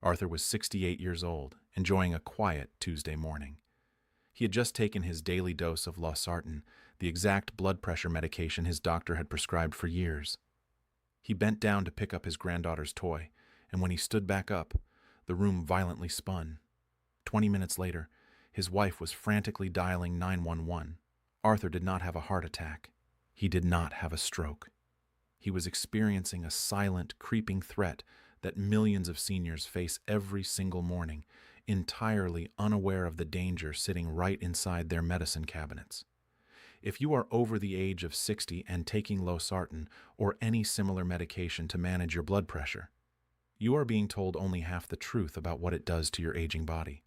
Arthur was 68 years old, enjoying a quiet Tuesday morning. He had just taken his daily dose of Losartan, the exact blood pressure medication his doctor had prescribed for years. He bent down to pick up his granddaughter's toy, and when he stood back up, the room violently spun. 20 minutes later, his wife was frantically dialing 911. Arthur did not have a heart attack. He did not have a stroke. He was experiencing a silent, creeping threat that millions of seniors face every single morning, entirely unaware of the danger sitting right inside their medicine cabinets. If you are over the age of 60 and taking Losartan or any similar medication to manage your blood pressure, you are being told only half the truth about what it does to your aging body.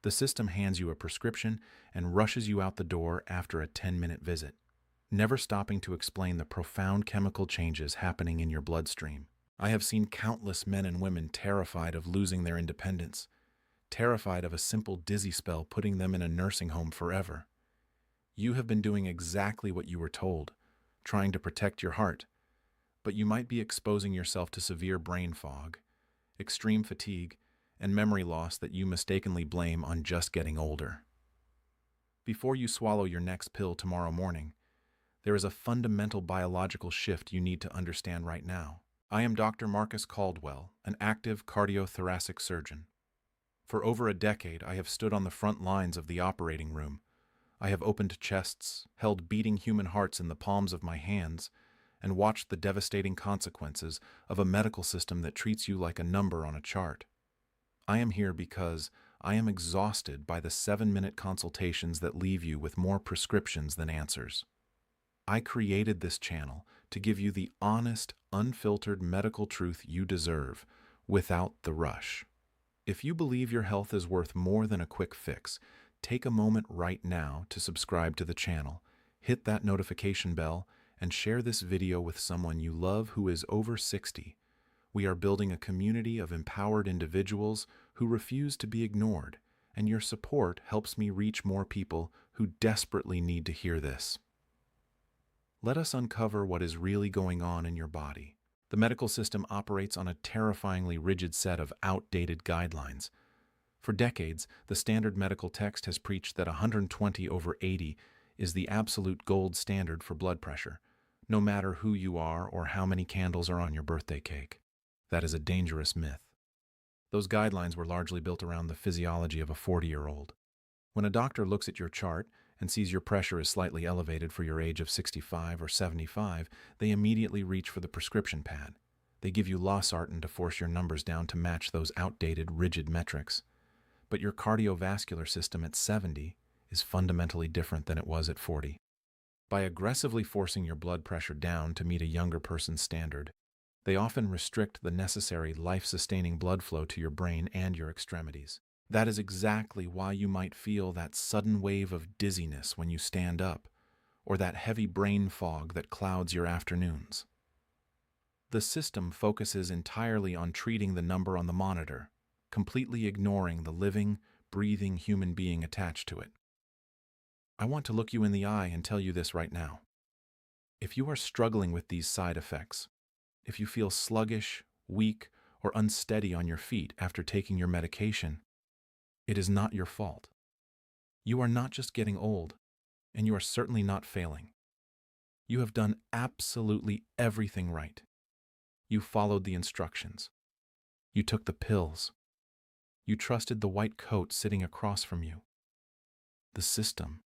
The system hands you a prescription and rushes you out the door after a 10-minute visit, never stopping to explain the profound chemical changes happening in your bloodstream. I have seen countless men and women terrified of losing their independence, terrified of a simple dizzy spell putting them in a nursing home forever. You have been doing exactly what you were told, trying to protect your heart, but you might be exposing yourself to severe brain fog, extreme fatigue, and memory loss that you mistakenly blame on just getting older. Before you swallow your next pill tomorrow morning, there is a fundamental biological shift you need to understand right now. I am Dr. Marcus Caldwell, an active cardiothoracic surgeon. For over a decade, I have stood on the front lines of the operating room. I have opened chests, held beating human hearts in the palms of my hands, and watched the devastating consequences of a medical system that treats you like a number on a chart. I am here because I am exhausted by the 7-minute consultations that leave you with more prescriptions than answers. I created this channel to give you the honest, unfiltered medical truth you deserve, without the rush. If you believe your health is worth more than a quick fix, take a moment right now to subscribe to the channel, hit that notification bell, and share this video with someone you love who is over 60. We are building a community of empowered individuals who refuse to be ignored, and your support helps me reach more people who desperately need to hear this. Let us uncover what is really going on in your body. The medical system operates on a terrifyingly rigid set of outdated guidelines. For decades, the standard medical text has preached that 120/80 is the absolute gold standard for blood pressure, no matter who you are or how many candles are on your birthday cake. That is a dangerous myth. Those guidelines were largely built around the physiology of a 40-year-old. When a doctor looks at your chart and sees your pressure is slightly elevated for your age of 65 or 75, they immediately reach for the prescription pad. They give you Losartan to force your numbers down to match those outdated, rigid metrics. But your cardiovascular system at 70 is fundamentally different than it was at 40. By aggressively forcing your blood pressure down to meet a younger person's standard, they often restrict the necessary life-sustaining blood flow to your brain and your extremities. That is exactly why you might feel that sudden wave of dizziness when you stand up, or that heavy brain fog that clouds your afternoons. The system focuses entirely on treating the number on the monitor, completely ignoring the living, breathing human being attached to it. I want to look you in the eye and tell you this right now. If you are struggling with these side effects, if you feel sluggish, weak, or unsteady on your feet after taking your medication, it is not your fault. You are not just getting old, and you are certainly not failing. You have done absolutely everything right. You followed the instructions. You took the pills. You trusted the white coat sitting across from you. The system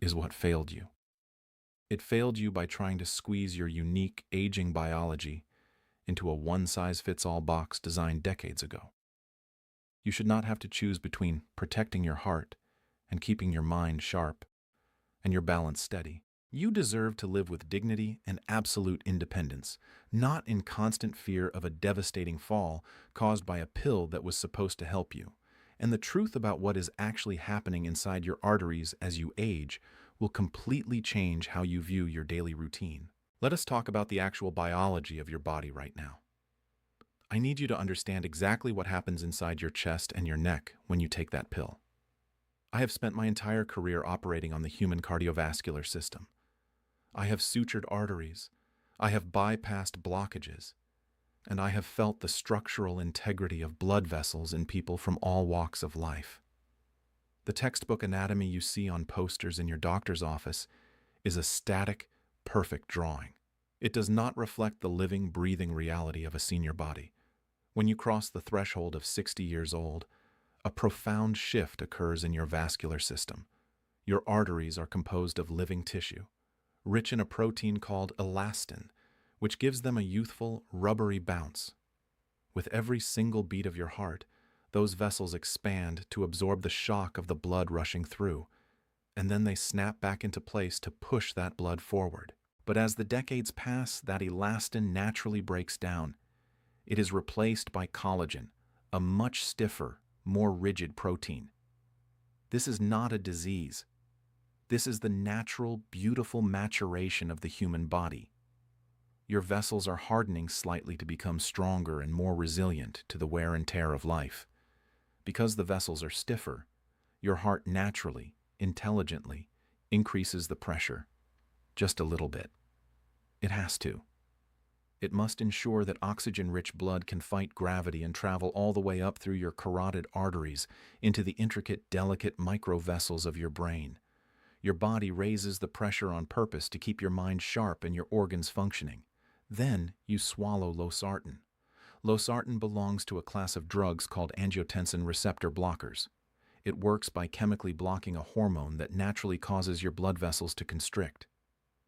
is what failed you. It failed you by trying to squeeze your unique, aging biology into a one-size-fits-all box designed decades ago. You should not have to choose between protecting your heart and keeping your mind sharp and your balance steady. You deserve to live with dignity and absolute independence, not in constant fear of a devastating fall caused by a pill that was supposed to help you. And the truth about what is actually happening inside your arteries as you age will completely change how you view your daily routine. Let us talk about the actual biology of your body right now. I need you to understand exactly what happens inside your chest and your neck when you take that pill. I have spent my entire career operating on the human cardiovascular system. I have sutured arteries. I have bypassed blockages. and I have felt the structural integrity of blood vessels in people from all walks of life. The textbook anatomy you see on posters in your doctor's office is a static, perfect drawing. It does not reflect the living, breathing reality of a senior body. When you cross the threshold of 60 years old, a profound shift occurs in your vascular system. Your arteries are composed of living tissue, rich in a protein called elastin, which gives them a youthful, rubbery bounce. With every single beat of your heart, those vessels expand to absorb the shock of the blood rushing through, and then they snap back into place to push that blood forward. But as the decades pass, that elastin naturally breaks down. It is replaced by collagen, a much stiffer, more rigid protein. This is not a disease. This is the natural, beautiful maturation of the human body. Your vessels are hardening slightly to become stronger and more resilient to the wear and tear of life. Because the vessels are stiffer, your heart naturally, intelligently, increases the pressure. Just a little bit. It has to. It must ensure that oxygen-rich blood can fight gravity and travel all the way up through your carotid arteries into the intricate, delicate microvessels of your brain. Your body raises the pressure on purpose to keep your mind sharp and your organs functioning. Then you swallow Losartan. Losartan belongs to a class of drugs called angiotensin receptor blockers. It works by chemically blocking a hormone that naturally causes your blood vessels to constrict.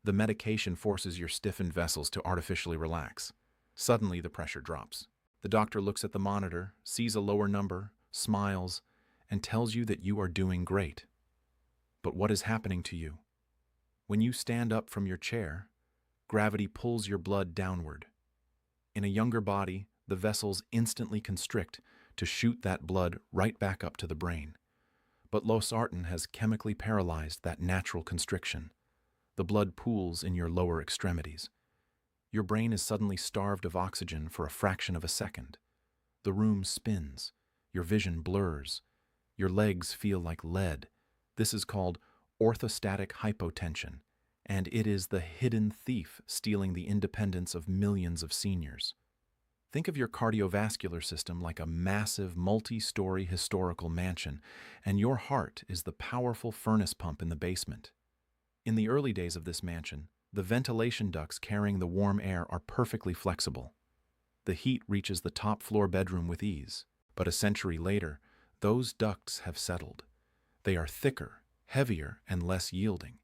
The medication forces your stiffened vessels to artificially relax. Suddenly, the pressure drops. The doctor looks at the monitor, sees a lower number, smiles, and tells you that you are doing great. But what is happening to you? When you stand up from your chair, gravity pulls your blood downward. In a younger body, the vessels instantly constrict to shoot that blood right back up to the brain. But Losartan has chemically paralyzed that natural constriction. The blood pools in your lower extremities. Your brain is suddenly starved of oxygen for a fraction of a second. The room spins. Your vision blurs. Your legs feel like lead. This is called orthostatic hypotension, and it is the hidden thief stealing the independence of millions of seniors. Think of your cardiovascular system like a massive, multi-story historical mansion, and your heart is the powerful furnace pump in the basement. In the early days of this mansion, the ventilation ducts carrying the warm air are perfectly flexible. The heat reaches the top-floor bedroom with ease, but a century later, those ducts have settled. They are thicker, heavier, and less yielding.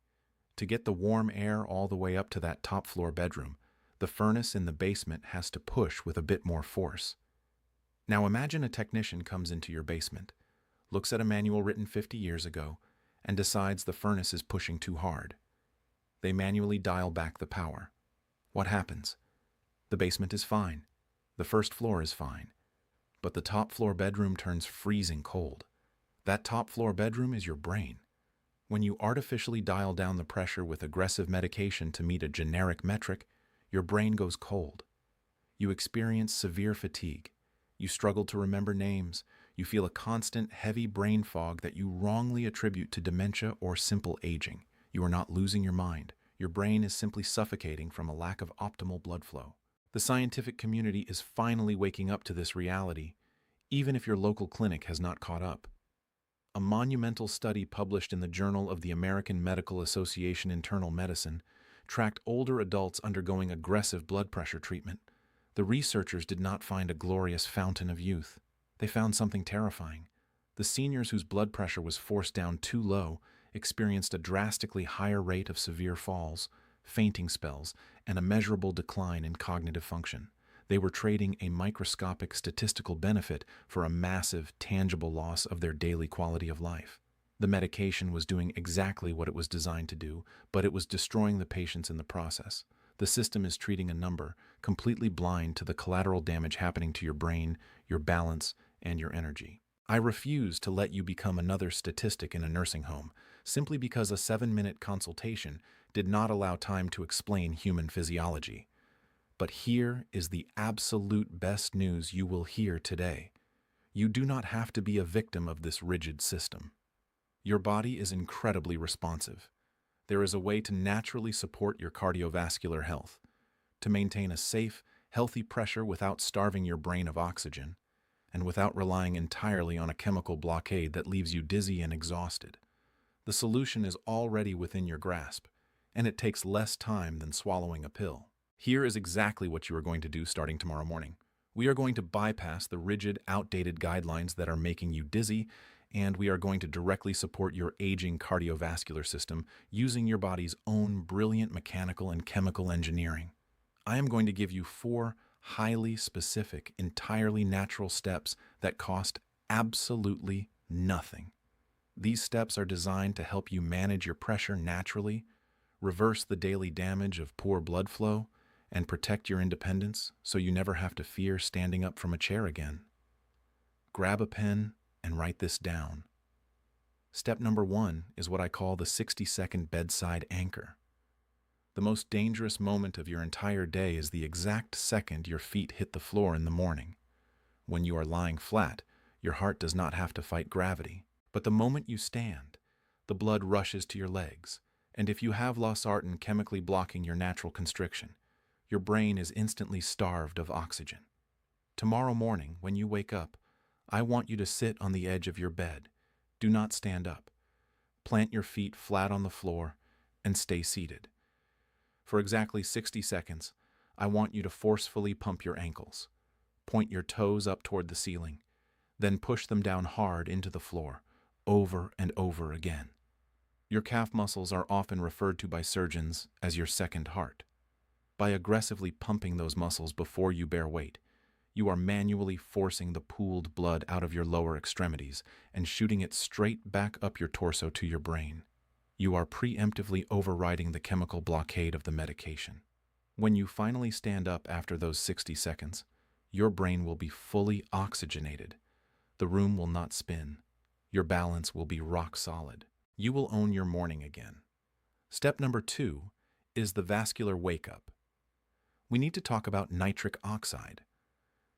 To get the warm air all the way up to that top-floor bedroom, the furnace in the basement has to push with a bit more force. Now imagine a technician comes into your basement, looks at a manual written 50 years ago, and decides the furnace is pushing too hard. They manually dial back the power. What happens? The basement is fine. The first floor is fine. But the top-floor bedroom turns freezing cold. That top-floor bedroom is your brain. When you artificially dial down the pressure with aggressive medication to meet a generic metric, your brain goes cold. You experience severe fatigue. You struggle to remember names. You feel a constant, heavy brain fog that you wrongly attribute to dementia or simple aging. You are not losing your mind. Your brain is simply suffocating from a lack of optimal blood flow. The scientific community is finally waking up to this reality, even if your local clinic has not caught up. A monumental study published in the Journal of the American Medical Association Internal Medicine tracked older adults undergoing aggressive blood pressure treatment. The researchers did not find a glorious fountain of youth. They found something terrifying. The seniors whose blood pressure was forced down too low experienced a drastically higher rate of severe falls, fainting spells, and a measurable decline in cognitive function. They were trading a microscopic statistical benefit for a massive, tangible loss of their daily quality of life. The medication was doing exactly what it was designed to do, but it was destroying the patients in the process. The system is treating a number, completely blind to the collateral damage happening to your brain, your balance, and your energy. I refuse to let you become another statistic in a nursing home, simply because a 7-minute consultation did not allow time to explain human physiology. But here is the absolute best news you will hear today. You do not have to be a victim of this rigid system. Your body is incredibly responsive. There is a way to naturally support your cardiovascular health, to maintain a safe, healthy pressure without starving your brain of oxygen, and without relying entirely on a chemical blockade that leaves you dizzy and exhausted. The solution is already within your grasp, and it takes less time than swallowing a pill. Here is exactly what you are going to do starting tomorrow morning. We are going to bypass the rigid, outdated guidelines that are making you dizzy, and we are going to directly support your aging cardiovascular system using your body's own brilliant mechanical and chemical engineering. I am going to give you 4 highly specific, entirely natural steps that cost absolutely nothing. These steps are designed to help you manage your pressure naturally, reverse the daily damage of poor blood flow, and protect your independence so you never have to fear standing up from a chair again. Grab a pen and write this down. Step number 1 is what I call the 60-second bedside anchor. The most dangerous moment of your entire day is the exact second your feet hit the floor in the morning. When you are lying flat, your heart does not have to fight gravity. But the moment you stand, the blood rushes to your legs, and if you have Losartan chemically blocking your natural constriction, your brain is instantly starved of oxygen. Tomorrow morning, when you wake up, I want you to sit on the edge of your bed. Do not stand up. Plant your feet flat on the floor and stay seated. For exactly 60 seconds, I want you to forcefully pump your ankles. Point your toes up toward the ceiling, then push them down hard into the floor, over and over again. Your calf muscles are often referred to by surgeons as your second heart. By aggressively pumping those muscles before you bear weight, you are manually forcing the pooled blood out of your lower extremities and shooting it straight back up your torso to your brain. You are preemptively overriding the chemical blockade of the medication. When you finally stand up after those 60 seconds, your brain will be fully oxygenated. The room will not spin. Your balance will be rock solid. You will own your morning again. Step number 2 is the vascular wake-up. We need to talk about nitric oxide.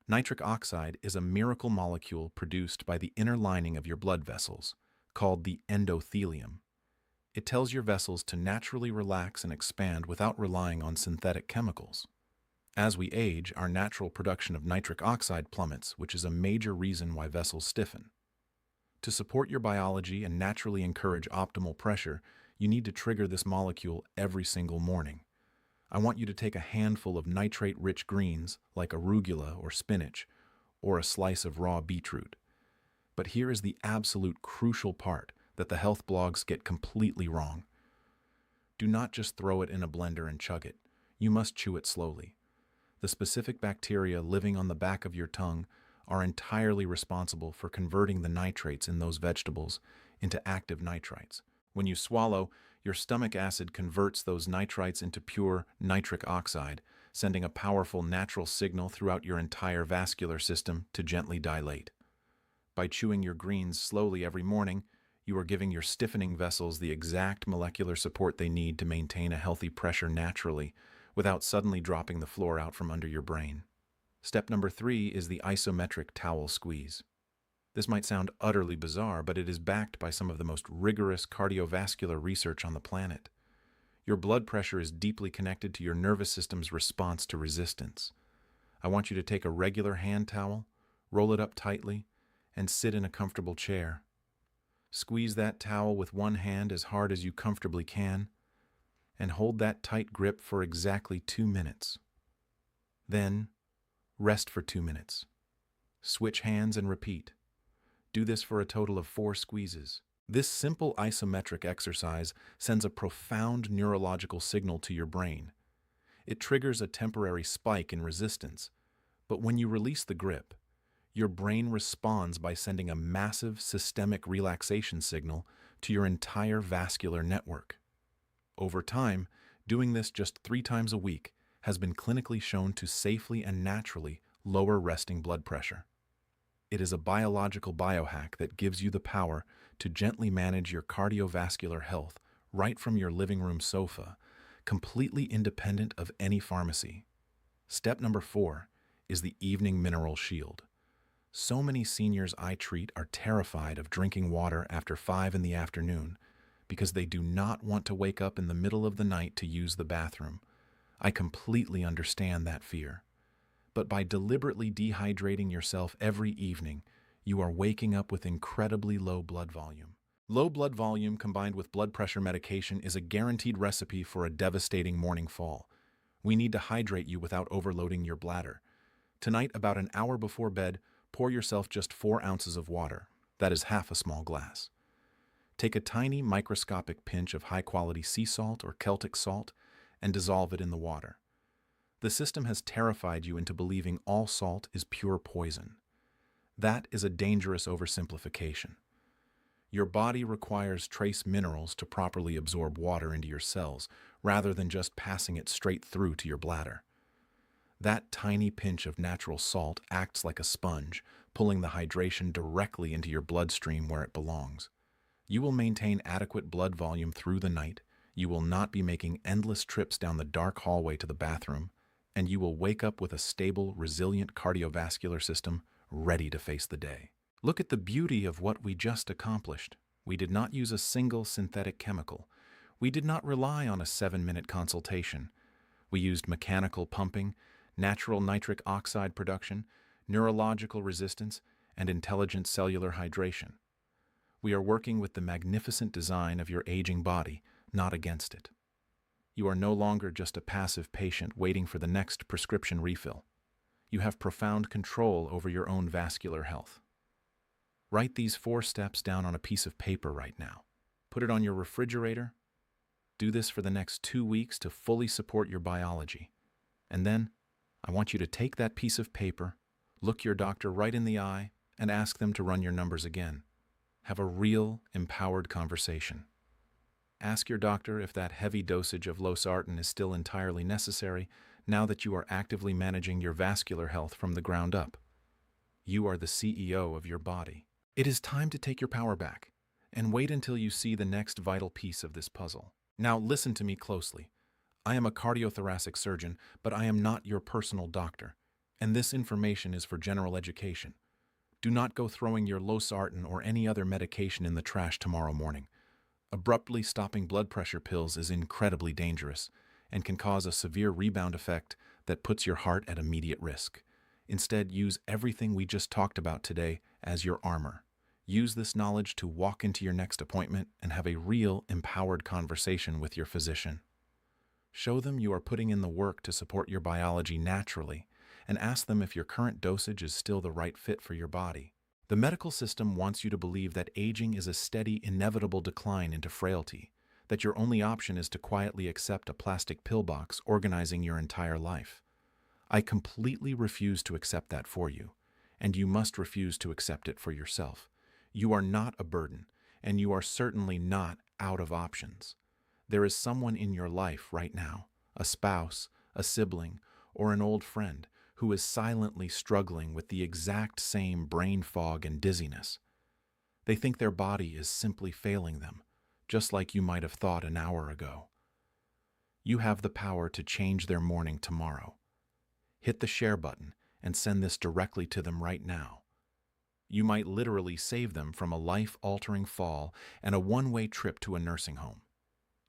Nitric oxide is a miracle molecule produced by the inner lining of your blood vessels, called the endothelium. It tells your vessels to naturally relax and expand without relying on synthetic chemicals. As we age, our natural production of nitric oxide plummets, which is a major reason why vessels stiffen. To support your biology and naturally encourage optimal pressure, you need to trigger this molecule every single morning. I want you to take a handful of nitrate-rich greens like arugula or spinach, or a slice of raw beetroot. But here is the absolute crucial part that the health blogs get completely wrong. Do not just throw it in a blender and chug it. You must chew it slowly. The specific bacteria living on the back of your tongue are entirely responsible for converting the nitrates in those vegetables into active nitrites. When you swallow, your stomach acid converts those nitrites into pure nitric oxide, sending a powerful natural signal throughout your entire vascular system to gently dilate. By chewing your greens slowly every morning, you are giving your stiffening vessels the exact molecular support they need to maintain a healthy pressure naturally, without suddenly dropping the floor out from under your brain. Step number 3 is the isometric towel squeeze. This might sound utterly bizarre, but it is backed by some of the most rigorous cardiovascular research on the planet. Your blood pressure is deeply connected to your nervous system's response to resistance. I want you to take a regular hand towel, roll it up tightly, and sit in a comfortable chair. Squeeze that towel with one hand as hard as you comfortably can, and hold that tight grip for exactly 2 minutes. Then, rest for 2 minutes. Switch hands and repeat. Do this for a total of 4 squeezes. This simple isometric exercise sends a profound neurological signal to your brain. It triggers a temporary spike in resistance, but when you release the grip, your brain responds by sending a massive systemic relaxation signal to your entire vascular network. Over time, doing this just 3 times a week has been clinically shown to safely and naturally lower resting blood pressure. It is a biological biohack that gives you the power to gently manage your cardiovascular health right from your living room sofa, completely independent of any pharmacy. Step number 4 is the evening mineral shield. So many seniors I treat are terrified of drinking water after 5 in the afternoon because they do not want to wake up in the middle of the night to use the bathroom. I completely understand that fear. but by deliberately dehydrating yourself every evening, you are waking up with incredibly low blood volume. Low blood volume combined with blood pressure medication is a guaranteed recipe for a devastating morning fall. We need to hydrate you without overloading your bladder. Tonight, about an hour before bed, pour yourself just 4 ounces of water. That is half a small glass. Take a tiny microscopic pinch of high-quality sea salt or Celtic salt and dissolve it in the water. The system has terrified you into believing all salt is pure poison. That is a dangerous oversimplification. Your body requires trace minerals to properly absorb water into your cells, rather than just passing it straight through to your bladder. That tiny pinch of natural salt acts like a sponge, pulling the hydration directly into your bloodstream where it belongs. You will maintain adequate blood volume through the night, you will not be making endless trips down the dark hallway to the bathroom, and you will wake up with a stable, resilient cardiovascular system ready to face the day. Look at the beauty of what we just accomplished. We did not use a single synthetic chemical. We did not rely on a 7-minute consultation. We used mechanical pumping, natural nitric oxide production, neurological resistance, and intelligent cellular hydration. We are working with the magnificent design of your aging body, not against it. You are no longer just a passive patient waiting for the next prescription refill. You have profound control over your own vascular health. Write these 4 steps down on a piece of paper right now. Put it on your refrigerator. Do this for the next 2 weeks to fully support your biology. And then, I want you to take that piece of paper, look your doctor right in the eye, and ask them to run your numbers again. Have a real, empowered conversation. Ask your doctor if that heavy dosage of Losartan is still entirely necessary now that you are actively managing your vascular health from the ground up. You are the CEO of your body. It is time to take your power back, and wait until you see the next vital piece of this puzzle. Now listen to me closely. I am a cardiothoracic surgeon, but I am not your personal doctor, and this information is for general education. Do not go throwing your Losartan or any other medication in the trash tomorrow morning. Abruptly stopping blood pressure pills is incredibly dangerous and can cause a severe rebound effect that puts your heart at immediate risk. Instead, use everything we just talked about today as your armor. Use this knowledge to walk into your next appointment and have a real, empowered conversation with your physician. Show them you are putting in the work to support your biology naturally, and ask them if your current dosage is still the right fit for your body. The medical system wants you to believe that aging is a steady, inevitable decline into frailty, that your only option is to quietly accept a plastic pill box organizing your entire life. I completely refuse to accept that for you, and you must refuse to accept it for yourself. You are not a burden, and you are certainly not out of options. There is someone in your life right now, a spouse, a sibling, or an old friend, who is silently struggling with the exact same brain fog and dizziness. They think their body is simply failing them, just like you might have thought an hour ago. You have the power to change their morning tomorrow. Hit the share button and send this directly to them right now. You might literally save them from a life-altering fall and a one-way trip to a nursing home.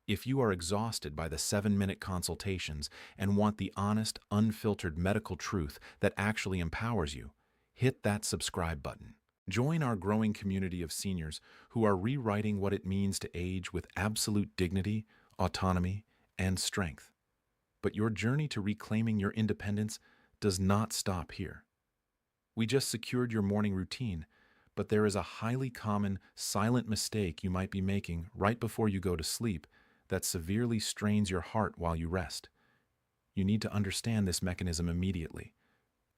If you are exhausted by the 7-minute consultations and want the honest, unfiltered medical truth that actually empowers you, hit that subscribe button. Join our growing community of seniors who are rewriting what it means to age with absolute dignity, autonomy, and strength. But your journey to reclaiming your independence does not stop here. We just secured your morning routine, but there is a highly common, silent mistake you might be making right before you go to sleep that severely strains your heart while you rest. You need to understand this mechanism immediately.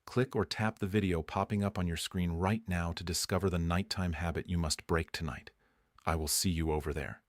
Click or tap the video popping up on your screen right now to discover the nighttime habit you must break tonight. I will see you over there.